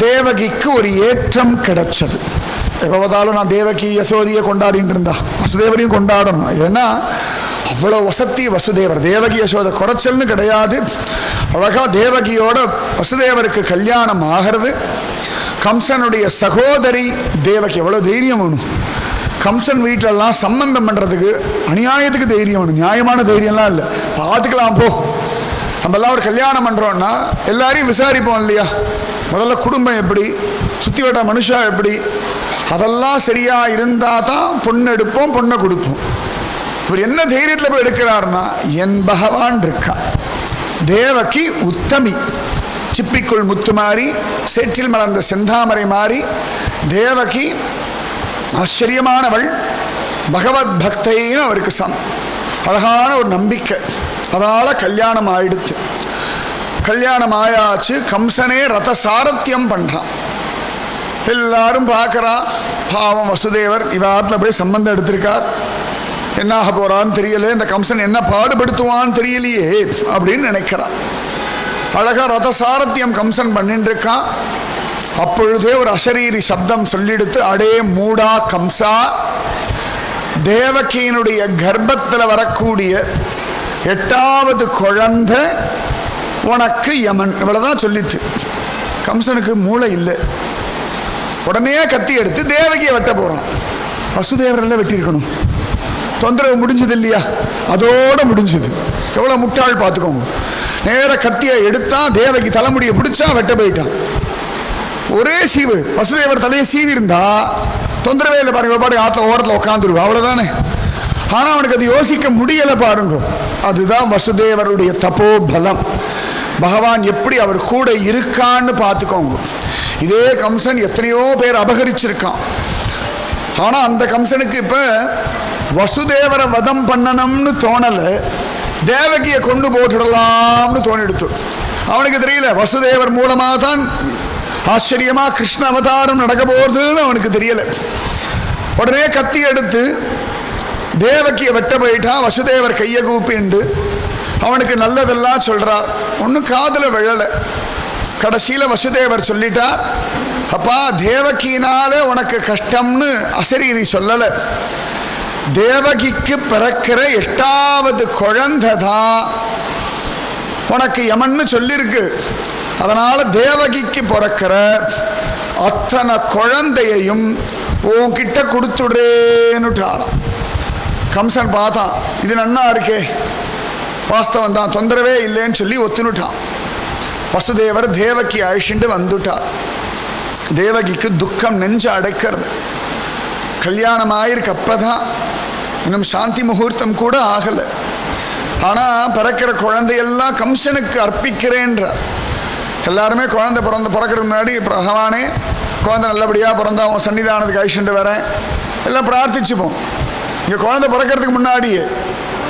தேவகிக்கு ஒரு ஏற்றம் கிடைச்சது. எப்போ பார்த்தாலும் நான் தேவகி யசோதியை கொண்டாடிட்டு இருந்தா, வசுதேவரையும் கொண்டாடணும். ஏன்னா அவ்வளோ வசதி வசுதேவர். தேவகி யசோதை குறைச்சல்னு கிடையாது. அழகா தேவகியோட வசுதேவருக்கு கல்யாணம் ஆகிறது. கம்சனுடைய சகோதரி தேவகி. எவ்வளோ தைரியம் வேணும் கம்சன் வீட்டிலெல்லாம் சம்பந்தம் பண்ணுறதுக்கு. அநியாயத்துக்கு தைரியம் வேணும், நியாயமான தைரியம்லாம் இல்லை. பார்த்துக்கலாம் போ. நம்மெல்லாம் ஒரு கல்யாணம் பண்ணுறோன்னா எல்லாரையும் விசாரிப்போம் இல்லையா? முதல்ல குடும்பம் எப்படி, சுற்றி வட்ட மனுஷா எப்படி, அதெல்லாம் சரியா இருந்தால் தான் பொண்ணு எடுப்போம், பொண்ணை கொடுப்போம். இவர் என்ன தைரியத்தில் போய் எடுக்கிறாருன்னா, என் பகவான் இருக்கா. தேவகி உத்தமி, சிப்பிக்குள் முத்து மாறி சேற்றில் மலர்ந்த செந்தாமரை மாறி தேவகி ஆச்சரியமானவள். பகவத் பக்தைன்னு அவருக்கு அழகான ஒரு நம்பிக்கை. அதனால கல்யாணம் ஆயிடுச்சு. கல்யாணம் ஆயாச்சு. கம்சனே ரத சாரத்தியம் பண்றான். எல்லாரும் பார்க்கறா. பாவம் வசுதேவர் இவாத்துல போய் சம்பந்தம் எடுத்திருக்கார், என்ன ஆக போறான்னு தெரியல, இந்த கம்சன் என்ன பாடுபடுத்துவான்னு தெரியலையே அப்படின்னு நினைக்கிறான். அழகா ரத சாரத்தியம் கம்சன் பண்ணிட்டு இருக்கான். அப்பொழுதே ஒரு அசரீரி சப்தம் சொல்லிடுத்து, அடே மூடா கம்சா, தேவகியினுடைய கர்ப்பத்தில் வரக்கூடிய 8வது குழந்தை உனக்கு யமன். இவ்வளவுதான் சொல்லித்து. கம்சனுக்கு மூளை இல்லை. உடனே கத்தி எடுத்து தேவகியை வெட்ட போறான். வசுதேவரெல்லாம் வெட்டியிருக்கணும். தொந்தரவு முடிஞ்சது இல்லையா? அதோட முடிஞ்சது. எவ்வளவு முட்டாள் பார்த்துக்கோங்க. நேர கத்தியை எடுத்தான், தேவகி தலைமுடியை பிடிச்சா வெட்ட போயிட்டான். ஒரே சீவு. வசுதேவர் தலையை சீவி இருந்தா தொந்தரவே இல்லை பாருங்க, பாருங்க ஆத்துல ஓரத்தில் உட்காந்துருவா, அவ்வளவுதானே. ஆனா அவனுக்கு அது யோசிக்க முடியல பாருங்க. அதுதான் வசுதேவருடைய தபோ பலம். பகவான் எப்படி அவர் கூட இருக்கான்னு பார்த்துக்கோங்க. இதே கம்சன் எத்தனையோ பேர் அபகரிச்சிருக்கான். ஆனா அந்த கம்சனுக்கு இப்ப வசுதேவரை வதம் பண்ணணும்னு தோணல, தேவகியை கொண்டு போட்டுடலாம்னு தோணிடுத்து. அவனுக்கு தெரியல வசுதேவர் மூலமா தான் ஆச்சரியமா கிருஷ்ண அவதாரம் நடக்க போறதுன்னு அவனுக்கு தெரியல. உடனே கத்தி எடுத்து தேவகியை வெட்ட போயிட்டான். வசுதேவர் கையை கூப்பிண்டு அவனுக்கு நல்லதெல்லாம் சொல்றார். ஒன்னும் காதுல விழல. கடைசியில வசுதேவர் சொல்லிட்டார், அப்பா தேவகினால உனக்கு கஷ்டம்னு அசரீரி சொல்லல, தேவகிக்கு பிறக்கிற 8வது குழந்தை தான் உனக்கு யமன்னு சொல்லியிருக்கு. அதனால தேவகிக்கு பிறக்கிற அத்தனை குழந்தையையும் உன்கிட்ட கொடுத்துடுறேன்னுட்டாராம். கம்சன் பார்த்தான், இது நன்னா இருக்கே, வாஸ்தவம் தான், தொந்தரவே இல்லைன்னு சொல்லி ஒத்துனுட்டான். வசுதேவர் தேவகி அழிச்சுட்டு வந்துட்டார். தேவகிக்கு துக்கம் நெஞ்சு அடைக்கிறது. கல்யாணம் ஆயிருக்கு, அப்பதான் இன்னும் சாந்தி முகூர்த்தம் கூட ஆகலை. ஆனால் பிறக்கிற குழந்தையெல்லாம் கம்சனுக்கு அர்ப்பிக்கிறேன்றார். எல்லாருமே குழந்தை பிறக்கிறதுக்கு முன்னாடி பகவானே குழந்தை நல்லபடியாக பிறந்தா அவன் சன்னிதானத்துக்கு அழிச்சுட்டு வரேன் எல்லாம் பிரார்த்திச்சுப்போம். இங்கே குழந்தை பிறக்கிறதுக்கு முன்னாடியே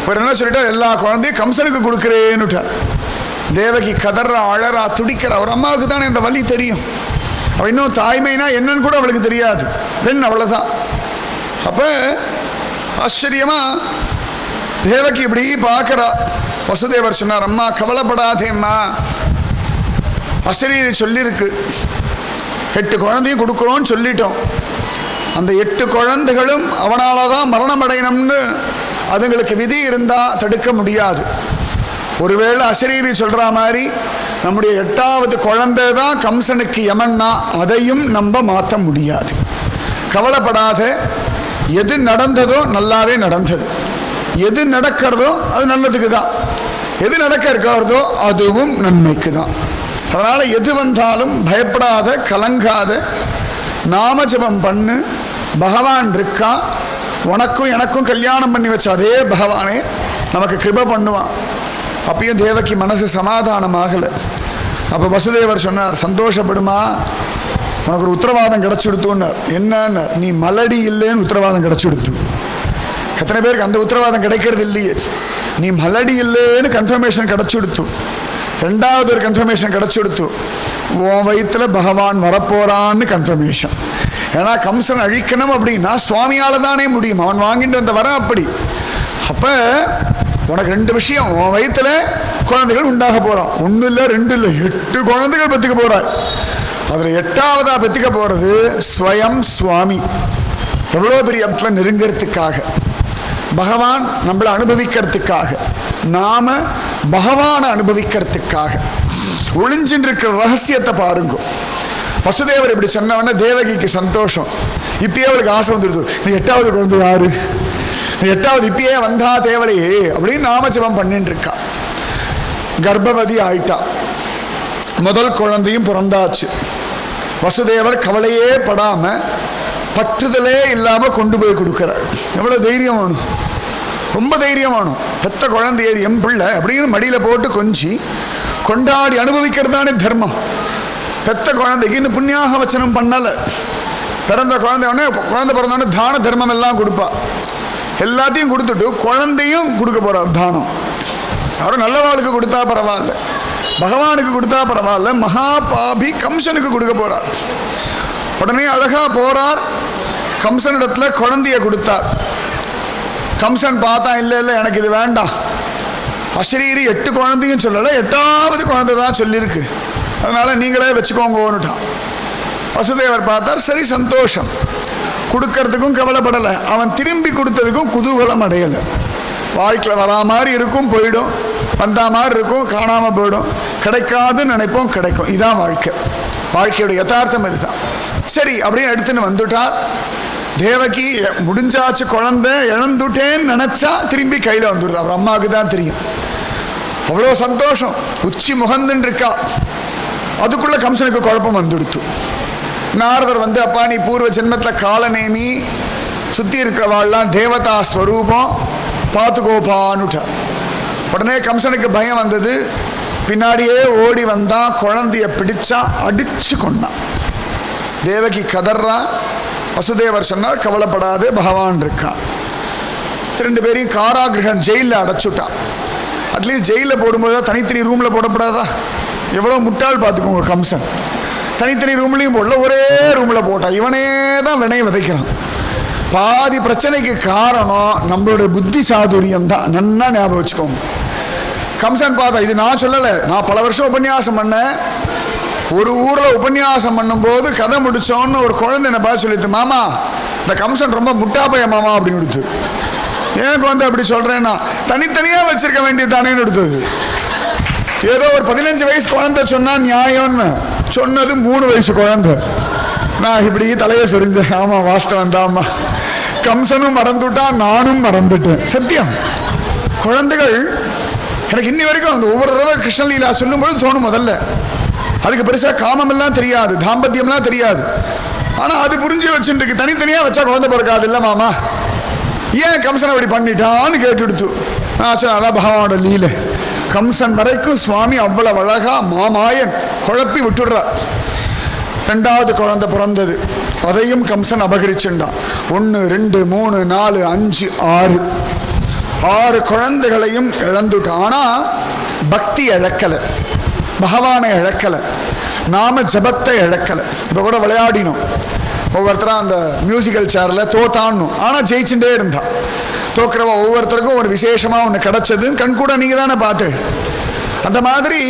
ஒரு என்ன சொல்லிட்டார், எல்லா குழந்தையும் கம்சனுக்கு கொடுக்குறேன்னுட்டார். தேவகி கதறா, அழறா, துடிக்கிற. அவர் அம்மாவுக்கு தானே இந்த வலி தெரியும். அவள் இன்னும் தாய்மைனா என்னன்னு கூட அவளுக்கு தெரியாது. பெண் அவ்வளோதான். அப்போ ஆச்சரியமா தேவகி இப்படி பார்க்கிறா. வசுதேவர் சொன்னார், அம்மா கவலைப்படாதேம்மா, அசரீரி சொல்லியிருக்கு 8 குழந்தையும் கொடுக்குறோன்னு சொல்லிட்டோம். அந்த 8 குழந்தைகளும் அவனால தான் மரணம் அடையணும்னு அதுங்களுக்கு விதி இருந்தால் தடுக்க முடியாது. ஒருவேளை அசரீரி சொல்கிற மாதிரி நம்முடைய 8வது குழந்தை தான் கம்சனுக்கு யமன்னா அதையும் நம்ம மாற்ற முடியாது. கவலைப்படாத, எது நடந்ததோ நல்லாவே நடந்தது, எது நடக்கிறதோ அது நல்லதுக்கு தான், எது நடக்க இருக்கிறதோ அதுவும் நன்மைக்கு தான். அதனால் எது வந்தாலும் பயப்படாத, கலங்காத, நாம ஜபம் பண்ணு. பகவான் இருக்கா. உனக்கும் எனக்கும் கல்யாணம் பண்ணி வச்ச அதே பகவானே நமக்கு கிருபை பண்ணுவான். அப்பயும் தேவகி மனசு சமாதானமாகலை. அப்போ வசுதேவர் சொன்னார், சந்தோஷப்படுமா, உனக்கு ஒரு உத்தரவாதம் கிடச்சிடுத்துன்னார். என்னன்னு, நீ மலடி இல்லைன்னு உத்தரவாதம் கிடச்சிடுத்து. எத்தனை பேருக்கு அந்த உத்தரவாதம் கிடைக்கிறது இல்லையே. நீ மலடி இல்லைன்னு கன்ஃபர்மேஷன் கிடச்சிடுத்து. 2வது ஒரு கன்ஃபர்மேஷன் கிடச்சிடுத்து, உன் வயிற்றில் பகவான் வரப்போறான்னு கன்ஃபர்மேஷன். ஏன்னா கம்சன் அழிக்கணும் அப்படின்னா சுவாமியால் தானே முடியும், அவன் வாங்கிட்டு வந்த வரம் அப்படி. அப்போ உனக்கு 2 விஷயம், உன் வயிற்றில் குழந்தைகள் உண்டாக போகிறான். 1 இல்லை 2 இல்லை 8 குழந்தைகள் பெற்றுக்க போகிறார். அதில் 8வதாக பெற்றுக்க போகிறது ஸ்வயம் சுவாமி. எவ்வளோ பெரிய இடத்துல நெருங்கிறதுக்காக, பகவான் நம்மளை அனுபவிக்கிறதுக்காக, நாம பகவானை அனுபவிக்கிறதுக்காக ஒளிஞ்சின்னு இருக்கிற ரகசியத்தை பாருங்க. வசுதேவர் இப்படி சொன்னவன தேவகிக்கு சந்தோஷம். இப்பயே அவளுக்கு ஆசை வந்துடுது, இது 8வது குழந்தை யாரு, 8வது இப்பயே வந்தா தேவலையே அப்படின்னு நாமஜபம் பண்ணிட்டு இருக்கா. கர்ப்பவதி ஆயிட்டா. முதல் குழந்தையும் பிறந்தாச்சு. வசுதேவர் கவலையே படாம, பற்றுதலே இல்லாம கொண்டு போய் கொடுக்கிறார். எவ்வளவு தைரியம் வேணும், ரொம்ப தைரியம் வேணும். பெத்த குழந்தைய என் பிள்ளை அப்படின்னு மடியில போட்டு கொஞ்சி கொண்டாடி அனுபவிக்கிறது தானே தர்மம். பெத்த குழந்தைக்கு இன்னும் புண்ணியாக வச்சனம் பண்ணல. பிறந்த குழந்தை பிறந்தோடனே தான தர்மம் எல்லாம் கொடுப்பா. எல்லாத்தையும் கொடுத்துட்டு குழந்தையும் கொடுக்க போறார் தானம். அவரும் நல்லவாளுக்கு கொடுத்தா பரவாயில்ல, பகவானுக்கு கொடுத்தா பரவாயில்ல, மகா பாபி கம்சனுக்கு கொடுக்க போறார். உடனே அழகா போறார், கம்சனிடத்துல குழந்தைய கொடுத்தார். கம்சன் பார்த்தா, இல்லை இல்லை எனக்கு இது வேண்டாம், அசரீரி 8 குழந்தையும் சொல்லலை, 8வது குழந்தை தான் சொல்லியிருக்கு, அதனால நீங்களே வச்சுக்கோங்கன்னுட்டான். வசுதேவர் பார்த்தார், சரி சந்தோஷம். கொடுக்கறதுக்கும் கவலைப்படலை, அவன் திரும்பி கொடுத்ததுக்கும் குதூகலம் அடையலை. வாழ்க்கையில் வரா மாதிரி இருக்கும், போயிடும், வந்தா மாதிரி இருக்கும், காணாமல் போயிடும், கிடைக்காதுன்னு நினைப்போம், கிடைக்கும். இதுதான் வாழ்க்கை. வாழ்க்கையோட யதார்த்தம் இதுதான். சரி அப்படின்னு எடுத்துன்னு வந்துட்டார். தேவகி முடிஞ்சாச்சு, குழந்தை இழந்துட்டேன்னு நினைச்சா திரும்பி கையில் வந்துடுது. அவர் அம்மாவுக்கு தான் தெரியும். அவ்வளோ சந்தோஷம், உச்சி முகந்துன்னு இருக்கா. அதுக்குள்ள கம்சனுக்கு குழப்பம் வந்துடுத்து. நாரதர் வந்து, அப்பா நீ பூர்வ ஜென்மத்தில் காலநேமி, சுற்றி இருக்கிறவாள்லாம் தேவதா ஸ்வரூபம், பார்த்துக்கோப்பான்னுட்டார். உடனே கம்சனுக்கு பயம் வந்தது. பின்னாடியே ஓடி வந்தான், குழந்தைய பிடிச்சா, அடிச்சு கொண்டான். தேவகி கதர்றா. வசுதேவர் சொன்னார், கவலைப்படாதே பகவான் இருக்கான். 2 பேரையும் காராகிரகம் ஜெயிலில் அடைச்சுட்டான். அட்லீஸ்ட் ஜெயிலில் போடும்போது தனித்தனி ரூமில் போடப்படாதா? எவ்வளோ முட்டாள் பார்த்துக்கோங்க கம்சன். தனித்தனி ரூம்லையும் போடல, ஒரே ரூமில் போட்டான். இவனே தான் வினையை விதைக்கிறான். பாதி பிரச்சனைக்கு காரணம் நம்மளுடைய புத்தி சாதுரியம் தான். நன்னா ஞாபகம் வச்சுக்கோங்க. கம்சன் பார்த்தா, இது நான் சொல்லலை, நான் பல வருஷம் உபன்யாசம் பண்ணேன். ஒரு ஊரில் உபன்யாசம் பண்ணும்போது கதை முடிச்சோன்னு ஒரு குழந்தை என்ன பார்த்து சொல்லிட்டு, மாமா இந்த கம்சன் ரொம்ப முட்டாப்பைய மாமா அப்படின்னு கொடுத்து. எனக்கு வந்து அப்படி சொல்கிறேன்னா தனித்தனியாக வச்சிருக்க வேண்டியது தானேன்னு எடுத்தது. ஏதோ ஒரு 15 வயசு குழந்தை சொன்னால் நியாயம்னு சொன்னது 3 வயசு குழந்தை. நான் இப்படி தலையை சொரிஞ்சேன். ஆமாம் வாஸ்தவம் தான்மா, கம்சனும் மறந்துட்டான், நானும் மறந்துட்டேன். சத்தியம். குழந்தைகள் எனக்கு இன்னி வரைக்கும் அந்த ஒவ்வொரு தடவை கிருஷ்ணலீலா சொல்லும்போது தோணும், முதல்ல அதுக்கு பெருசாக காமமெல்லாம் தெரியாது, தாம்பத்தியம்லாம் தெரியாது, ஆனால் அது புரிஞ்சு வச்சுருக்கு. தனித்தனியாக வச்சா குழந்தை பிறக்காது இல்லை மாமா, ஏன் கம்சனை அப்படி பண்ணிட்டான்னு கேட்டுடுத்து. சரி அதான் பகவானோட லீலை. கம்சன் வரைக்கும் சுவாமி அவ்வளவு அழகா மாமாயன் குழப்பி விட்டுடுறார். 2வது குழந்தை பிறந்தது, அதையும் கம்சன் அபகரிச்சுண்டான். 1 2 3 4 5 6 6 குழந்தைகளையும் இழந்துட்டான். ஆனால் பக்தி இழக்கலை, பகவானை இழக்கலை, நாம ஜபத்தை இழக்கலை. இப்போ கூட விளையாடினோம் ஒவ்வொருத்தராக அந்த மியூசிக்கல் சேரில் தோத்தான்னும், ஆனால் ஜெயிச்சுட்டே இருந்தான். தோக்குறவ ஒவ்வொருத்தருக்கும் ஒரு விசேஷமாக ஒன்று கிடைச்சதுன்னு கண் கூட நீங்கள் தானே பார்த்து. அந்த மாதிரி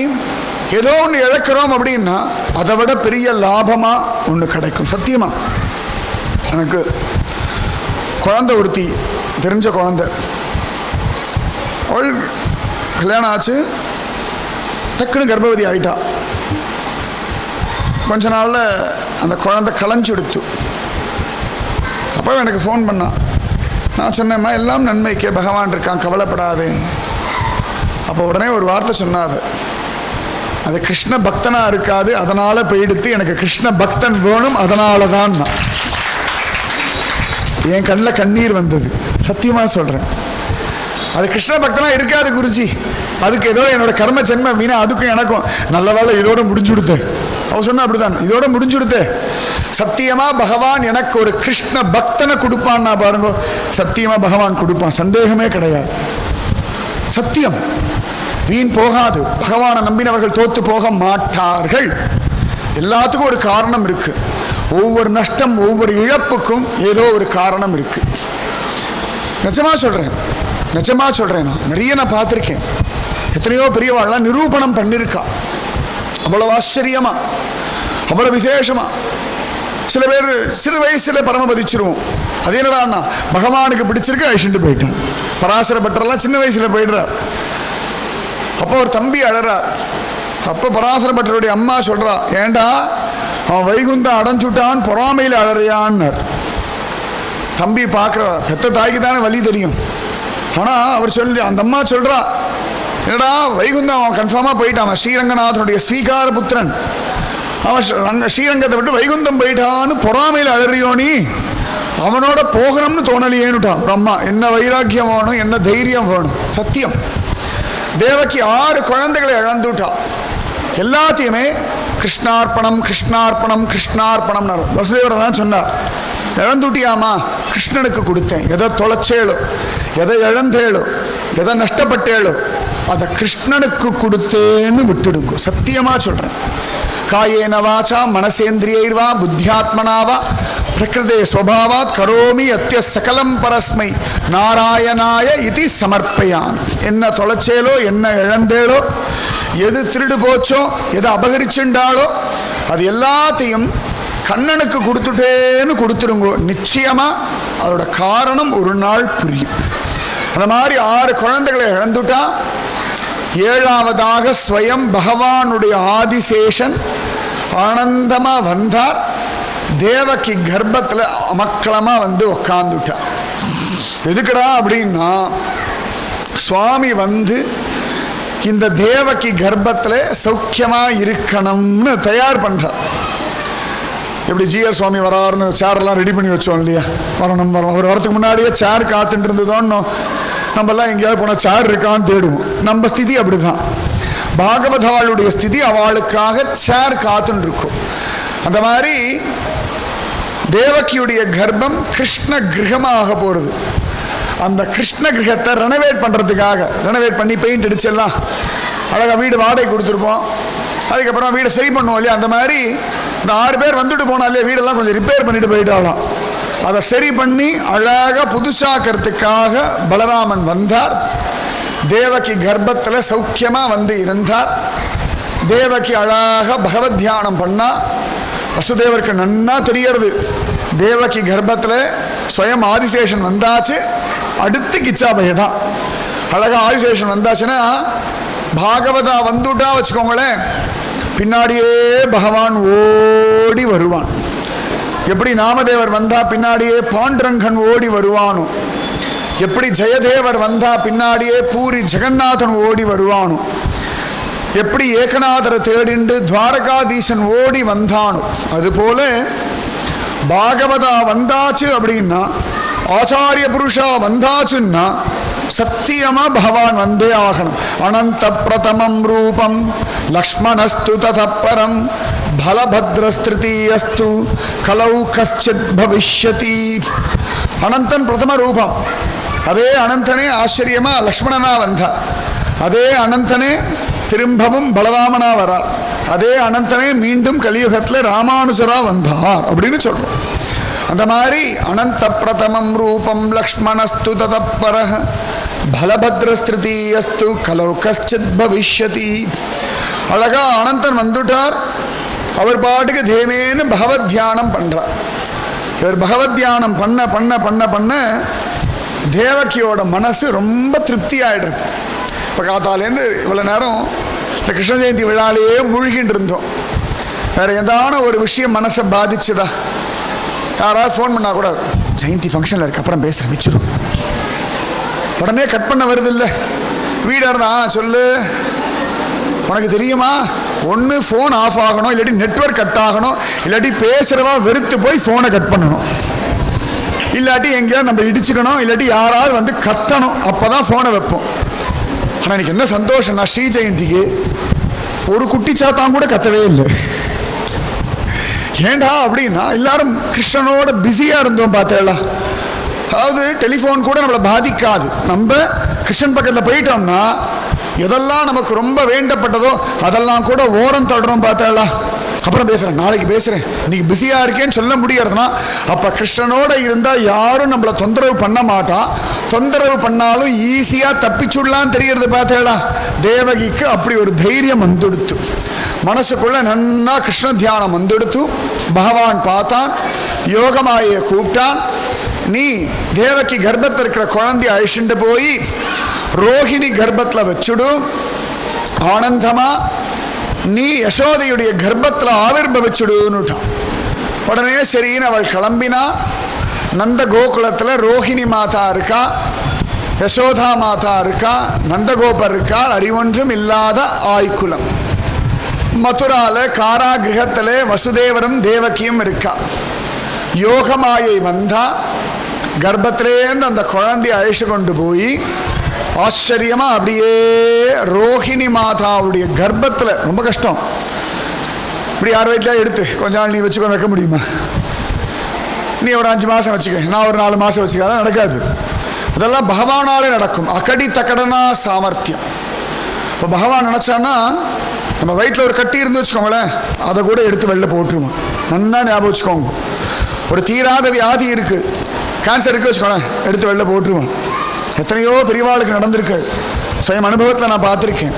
ஏதோ ஒன்று இழக்கிறோம் அப்படின்னா அதை விட பெரிய லாபமாக ஒன்று கிடைக்கும். சத்தியமாக எனக்கு குழந்தை ஒருத்தி தெரிஞ்ச குழந்தை, அவள் கல்யாணம் ஆச்சு, டக்குன்னு கர்ப்பவதி ஆயிட்டா. கொஞ்ச நாளில் அந்த குழந்தை களைஞ்சு எடுத்து. அப்போ எனக்கு ஃபோன் பண்ணான். நான் சொன்னேம்மா எல்லாம் நன்மைக்கே, பகவான் இருக்கான், கவலைப்படாது. அப்போ உடனே ஒரு வார்த்தை சொன்னாது, அது கிருஷ்ண பக்தனாக இருக்காது, அதனால் போயிடுத்து, எனக்கு கிருஷ்ண பக்தன் வேணும், அதனால தான். என் கண்ணில் கண்ணீர் வந்தது, சத்தியமாக சொல்கிறேன். அது கிருஷ்ண பக்தனாக இருக்காது குருஜி, அதுக்கு ஏதோ என்னோட கர்ம ஜென்ம வீணா, அதுக்கும் எனக்கும் நல்ல வேலை இதோட முடிஞ்சு கொடுத்து. அவ சொன்னா அப்படிதான், இதோட முடிஞ்சு கொடுத்து. சத்தியமா பகவான் எனக்கு ஒரு கிருஷ்ண பக்தனை கொடுப்பான்னா பாருங்க, சத்தியமா பகவான் கொடுப்பான், சந்தேகமே கிடையாது. சத்தியம் வீண் போகாது. பகவானை நம்பினவர்கள் தோத்து போக மாட்டார்கள். எல்லாத்துக்கும் ஒரு காரணம் இருக்கு. ஒவ்வொரு நஷ்டம், ஒவ்வொரு இழப்புக்கும் ஏதோ ஒரு காரணம் இருக்கு. நிஜமா சொல்றேன், நிஜமா சொல்றேன். நான் நிறைய பார்த்துருக்கேன். எத்தனையோ பெரியவாள்லாம் நிரூபணம் பண்ணிருக்கா, அவ்வளவு ஆச்சரியமா, அவ்வளவு விசேஷமா. சில பேர் சிறு வயசுல பரமபதிச்சிருவோம். அது என்னடான்னா பகவானுக்கு பிடிச்சிருக்கு அழிச்சுட்டு போயிட்டான். பராசர பட்டரெல்லாம் சின்ன வயசுல போயிடுறார். அப்போ ஒரு தம்பி அழறார். அப்போ பராசர பட்டருடைய அம்மா சொல்றா, ஏண்டா அவன் வைகுந்தம் அடைஞ்சுட்டான், பொறாமையில் அழறியான்னார். தம்பி பார்க்குறார், பெத்த தாய்க்கு தானே வலி தெரியும். ஆனால் அவர் சொல்லி, அந்த அம்மா சொல்றா, என்னடா வைகுந்தம் அவன் கன்ஃபார்மாக போயிட்டான், அவன் ஸ்ரீரங்கநாதனுடைய ஸ்வீகார புத்திரன், அவன் ஸ்ரீரங்கத்தை விட்டு வைகுந்தம் போயிட்டான்னு பொறாமையில் அழறியோ நீ, அவனோட போகணும்னு தோணலையேன்னுட்டான் ஒரு அம்மா. என்ன வைராக்கியம் வேணும், என்ன தைரியம் வேணும். சத்தியம். தேவகி 6 குழந்தைகளை இழந்துட்டா. எல்லாத்தையுமே கிருஷ்ணார்ப்பணம் கிருஷ்ணார்ப்பணம் கிருஷ்ணார்ப்பணம் வசுதேவரை தான் சொன்னார். இழந்துட்டியாமா, கிருஷ்ணனுக்கு கொடுத்தேன். எதை தொலைச்சேளோ, எதை இழந்தேளோ, எதை நஷ்டப்பட்டேளோ அதை கிருஷ்ணனுக்கு கொடுத்தேன்னு விட்டுடுங்க. சத்தியமா சொல்றேன். காயேன வாச்சா மனசேந்திரியைர்வா புத்தியாத்மனாவா பிரகிருதே ஸ்வபாவாத் கரோமி அத்திய சகலம் பரஸ்மை நாராயணாய இது சமர்ப்பயான். என்ன தொலைச்சேலோ, என்ன இழந்தேளோ, எது திருடு போச்சோ, எது அபகரிச்சுண்டாலோ அது எல்லாத்தையும் கண்ணனுக்கு கொடுத்துட்டேன்னு கொடுத்துருங்கோ. நிச்சயமா அதோட காரணம் ஒரு நாள் புரியும். அந்த மாதிரி 6 குழந்தைகளை இழந்துட்டா. 7வதாக ஸ்வயம் பகவானுடைய ஆதிசேஷன் ஆனந்தமா வந்தார். தேவகி கர்ப்பத்தில் அமக்களமா வந்து உக்காந்துட்டார். எதுக்குடா அப்படின்னா, சுவாமி வந்து இந்த தேவகி கர்ப்பத்தில் சௌக்கியமா இருக்கணும்னு தயார் பண்றார். எப்படி ஜிஆர் சுவாமி வராருன்னு சேரெல்லாம் ரெடி பண்ணி வச்சோம் இல்லையா, வரணும் வரணும். அவர் வரத்துக்கு முன்னாடியே சேர் காத்துட்டு இருந்ததோன்னு நம்மெல்லாம் எங்கேயாவது போனால் சேர் இருக்கான்னு தேடுவோம். நம்ம ஸ்திதி அப்படிதான். பாகவதாளுடைய ஸ்திதி அவளுக்காக சேர் காத்துன்னு இருக்கும். அந்த மாதிரி தேவகியுடைய கர்ப்பம் கிருஷ்ண கிரகமாக போகிறது. அந்த கிருஷ்ண கிரகத்தை ரெனோவேட் பண்ணுறதுக்காக, ரெனோவேட் பண்ணி பெயிண்ட் அடிச்செல்லாம் அழகாக வீடு வாடகை கொடுத்துருப்போம். அதுக்கப்புறம் வீடை சரி பண்ணுவோம் இல்லையா. அந்த மாதிரி இந்த 6 பேர் வந்துட்டு போனாலே வீடெல்லாம் கொஞ்சம் ரிப்பேர் பண்ணிட்டு போயிட்டாலாம். அதை சரி பண்ணி அழகாக புதுசாக்கிறதுக்காக பலராமன் வந்தார். தேவகி கர்ப்பத்தில் சௌக்கியமாக வந்து இருந்தார். தேவகி அழகாக பகவத் தியானம் பண்ணா. வசுதேவருக்கு நன்னா தெரியறது, தேவகி கர்ப்பத்தில் ஸ்வயம் ஆதிசேஷன் வந்தாச்சு, அடுத்து கிச்சாபய தான். அழகாக ஆதிசேஷன் வந்தாச்சுன்னா பாகவதா வந்துட்டா வச்சுக்கோங்களேன், பின்னாடியே பகவான் ஓடி வருவான். எப்படி நாமதேவர் வந்தா பின்னாடியே பாண்டரங்கன் ஓடி வருவானோ, எப்படி ஜெயதேவர் வந்தா பின்னாடியே பூரி ஜெகநாதன் ஓடி வருவானோ, எப்படி ஏகநாதரை தேடிண்டு துவாரகாதீசன் ஓடி வந்தானோ, அதுபோல பாகவதா வந்தாச்சு அப்படின்னா, ஆச்சாரிய புருஷா வந்தாச்சுன்னா சத்தியமா பகவான் வந்தே ஆகணும். அனந்த பிரதமம் ரூபம் லக்ஷ்மணஸ்து ததப்பரம் பலபத்ரஸ்திருதீயஸ்து கலௌ கஷ்சித் பவிஷ்யதி. அனந்தன் பிரதம ரூபம். அதே அனந்தனே ஆச்சரியமா லக்ஷ்மணனா வந்தார். அதே அனந்தனே திரும்பவும் பலராமனா வரார். அதே அனந்தனே மீண்டும் கலியுகத்தில் ராமானுஜரா வந்தார் அப்படின்னு சொல்றோம். அந்த மாதிரி அனந்த பிரதமம் ரூபம் லக்ஷ்மணஸ்து ததப்பரஹ பலபத்ரஸ்திருதீயஸ்து கலௌ கஷ்சித் பவிஷ்யதி. அழகா அனந்தன் வந்துட்டார். அவர் பாட்டுக்கு தேவேன்னு பகவத் தியானம் பண்றார். இவர் பகவத் தியானம் பண்ண பண்ண பண்ண பண்ண தேவகியோட மனசு ரொம்ப திருப்தி ஆயிடுறது. இப்போ காத்தாலேருந்து இவ்வளோ நேரம் இந்த கிருஷ்ண ஜெயந்தி விழாலேயே மூழ்கின்னு இருந்தோம். வேற ஏதான ஒரு விஷயம் மனசை பாதிச்சுதா? யாராவது ஃபோன் பண்ணா கூட ஜெயந்தி ஃபங்க்ஷனில் இருக்கு அப்புறம் பேசுகிறேன் வச்சிரும், உடனே கட் பண்ண வருது இல்லை. வீடாக இருந்தா சொல்லு, உனக்கு தெரியுமா, ஒன்று ஃபோன் ஆஃப் ஆகணும், இல்லாட்டி நெட்வொர்க் கட் ஆகணும், இல்லாட்டி பேசுகிறவா வெறுத்து போய் ஃபோனை கட் பண்ணணும், இல்லாட்டி எங்கேயாவது நம்ம இடிச்சுக்கணும், இல்லாட்டி யாராவது வந்து கத்தணும், அப்போ தான் ஃபோனை வைப்போம். ஆனால் எனக்கு என்ன சந்தோஷம்னா ஸ்ரீ ஜெயந்திக்கு ஒரு குட்டி சாத்தான் கூட கத்தவே இல்லை. ஏண்டா அப்படின்னா எல்லாரும் கிருஷ்ணனோட பிஸியாக இருந்தோம் பார்த்தேளா. அதாவது டெலிஃபோன் கூட நம்மளை பாதிக்காது. நம்ம கிருஷ்ணன் பக்கத்தில் போயிட்டோம்னா எதெல்லாம் நமக்கு ரொம்ப வேண்டப்பட்டதோ அதெல்லாம் கூட ஓரம் தடுறோம் பார்த்தேளா. அப்புறம் பேசுகிறேன், நாளைக்கு பேசுகிறேன், இன்னைக்கு பிஸியாக இருக்கேன்னு சொல்ல முடியறதுனா அப்போ கிருஷ்ணனோட இருந்தால் யாரும் நம்மளை தொந்தரவு பண்ண மாட்டான். தொந்தரவு பண்ணாலும் ஈஸியாக தப்பிச்சுடலாம் தெரியறது பார்த்தேளா. தேவகிக்கு அப்படி ஒரு தைரியம் வந்துடுத்து. மனசுக்குள்ள நன்னா கிருஷ்ண தியானம் வந்துடுத்து. பகவான் பார்த்தான், யோகமாயை கூப்பிட்டான். நீ தேவகி கர்ப்பத்தில் இருக்கிற குழந்தைய அழிச்சுட்டு போய் ரோஹிணி கர்ப்பத்தில் வச்சுடும், ஆனந்தமா நீ யசோதையுடைய கர்ப்பத்தில் ஆவிர்பவிச்சுடுன்னுட்டான். உடனே சரின்னு அவள் கிளம்பினா. நந்த கோகுலத்தில் ரோஹிணி மாதா இருக்கா, யசோதா மாதா இருக்கா, நந்தகோபர் இருக்கார், அறிவொன்றும் இல்லாத ஆய்குலம். மதுரால காராகிரகத்தில் வசுதேவரும் தேவகியும் இருக்கா. யோகமாயை வந்தா கர்ப்பத்திலேருந்து அந்த குழந்தைய அழைச்சு கொண்டு போய் ஆச்சரியமா அப்படியே ரோஹிணி மாதாவுடைய கர்ப்பத்தில், ரொம்ப கஷ்டம், இப்படி 6 வயதுல எடுத்து கொஞ்ச நாள் நீ வச்சுக்கோ, வைக்க முடியுமா? நீ ஒரு 5 மாதம் வச்சுக்க, நான் ஒரு 4 மாதம் வச்சுக்க, அதான் நடக்காது. அதெல்லாம் பகவானாலே நடக்கும். அகடி தக்கடனா சாமர்த்தியம். இப்போ பகவான் நினச்சான்னா நம்ம வயிற்றில் ஒரு கட்டி இருந்து வச்சுக்கோங்களேன், அதை கூட எடுத்து வெளில போட்டுருவோம். நன்னா ஞாபகம் வச்சுக்கோங்க. ஒரு தீராத வியாதி இருக்குது, கேன்சர் இருக்குது வச்சுக்கோங்களேன், எடுத்து வெளில போட்டுருவோம். எத்தனையோ பெரியவாளுக்கு நடந்திருக்கு, சுயம் அனுபவத்தில் நான் பார்த்துருக்கேன்.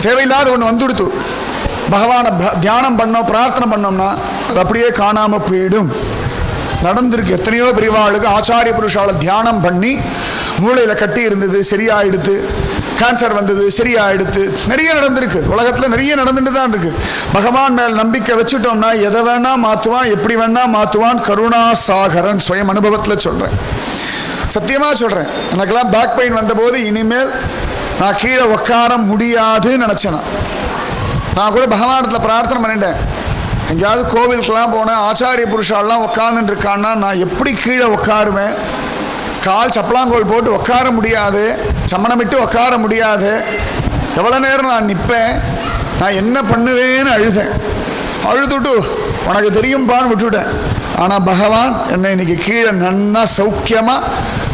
தேவையில்லாத ஒன்று வந்துடுத்து, பகவானை தியானம் பண்ணோம் பிரார்த்தனை பண்ணோம்னா அது அப்படியே காணாமல் போயிடும். நடந்திருக்கு எத்தனையோ பெரியவாளுக்கு. ஆச்சாரிய புருஷாவை தியானம் பண்ணி மூளையில் கட்டி இருந்தது சரியாயிடுத்து, கேன்சர் வந்தது சரியாயிடுத்து, நிறைய நடந்திருக்கு. உலகத்தில் நிறைய நடந்துட்டு தான் இருக்கு. பகவான் மேல் நம்பிக்கை வச்சுட்டோம்னா எதை வேணா மாற்றுவான், எப்படி வேணா மாற்றுவான். கருணா சாகரன், சுயம் அனுபவத்தில் சொல்கிறேன், சத்தியமாக சொல்கிறேன். எனக்கெல்லாம் பேக் பெயின் வந்தபோது இனிமேல் நான் கீழே உட்கார முடியாதுன்னு நினச்சேன். நான் கூட பகவானத்தில் பிரார்த்தனை பண்ணிட்டேன். எங்கேயாவது கோவிலுக்கெல்லாம் போனேன், ஆச்சாரிய புருஷாலாம் உட்காந்துட்டு இருக்கான்னா நான் எப்படி கீழே உட்காருவேன்? கால் சப்பலாங்கோல் போட்டு உட்கார முடியாது, சமணமிட்டு உட்கார முடியாது. எவ்வளோ நேரம் நான் நிற்பேன், நான் என்ன பண்ணுவேன்னு அழுதேன். அழுதுட்டு உனக்கு தெரியும்பான்னு விட்டுவிட்டேன். ஆனால் பகவான் என்னை இன்னைக்கு கீழே நன்னா சௌக்கியமாக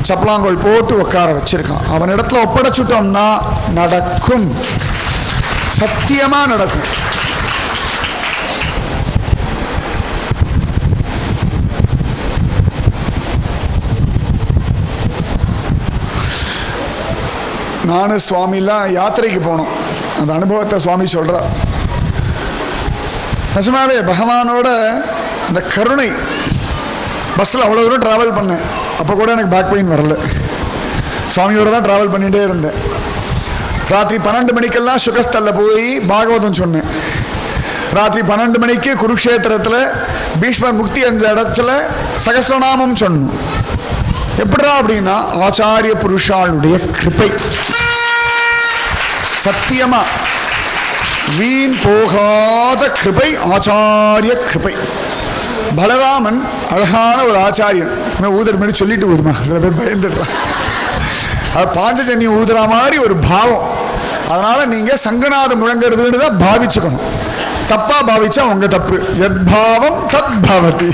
சப்பலாங்கோல் போட்டு உட்கார வச்சிருக்கான். அவன் இடத்துல ஒப்படைச்சுட்டோம்னா நடக்கும், சத்தியமாக நடக்கும். நானும் சுவாமிலாம் யாத்திரைக்கு போனோம். அந்த அனுபவத்தை சுவாமி சொல்கிறார். நிஜமாவே பகவானோட அந்த கருணை. பஸ்ஸில் அவ்வளோ தூரம் ட்ராவல் பண்ணேன், அப்போ கூட எனக்கு பேக் பெயின் வரல. சுவாமியோட தான் ட்ராவல் பண்ணிகிட்டே இருந்தேன். ராத்திரி 12 மணிக்கெல்லாம் சுகஸ்தலில் போய் பாகவதம் சொன்னேன். ராத்திரி 12 மணிக்கு குருக்ஷேத்திரத்தில் பீஷ்மர் முக்தி அந்த இடத்துல சகஸ்ரநாமம் சொன்னோம். எப்படா அப்படின்னா ஆச்சாரிய புருஷாளுடைய கிருபை. சத்தியமா வீண் போகாத கிருபை, ஆச்சாரிய கிருபை. பலராமன் அழகான ஒரு ஆச்சாரியன். ஊதர் மாதிரி சொல்லிட்டு ஊதுமா, சில பேர் பயந்துடுறான். அது பாஞ்சஜன்ய ஊதுற மாதிரி ஒரு பாவம். அதனால நீங்க சங்கநாதம் முழங்குறதுன்னு தான் பாவிச்சுக்கணும். தப்பா பாவிச்சா உங்க தப்பு. எத் பாவம் தத் பவதி.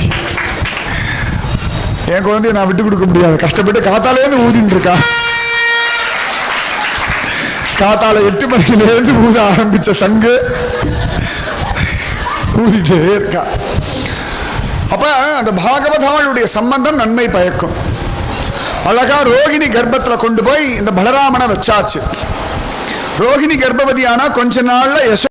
என் குழந்தைய நான் விட்டு கொடுக்க முடியாது, கஷ்டப்பட்டு காத்தாலேருந்து ஊதின்னு இருக்கா. காத்தால 8 மணிலேருந்து ஊத ஆரம்பிச்ச சங்கு ஊதிட்டே இருக்கா. அப்ப அந்த பாகவதாளுடைய சம்பந்தம் நன்மை பயக்கும். அழகா ரோகிணி கர்ப்பத்தில் கொண்டு போய் இந்த பலராமனை வச்சாச்சு. ரோகிணி கர்ப்பவதியானா கொஞ்ச நாள்ல யசோ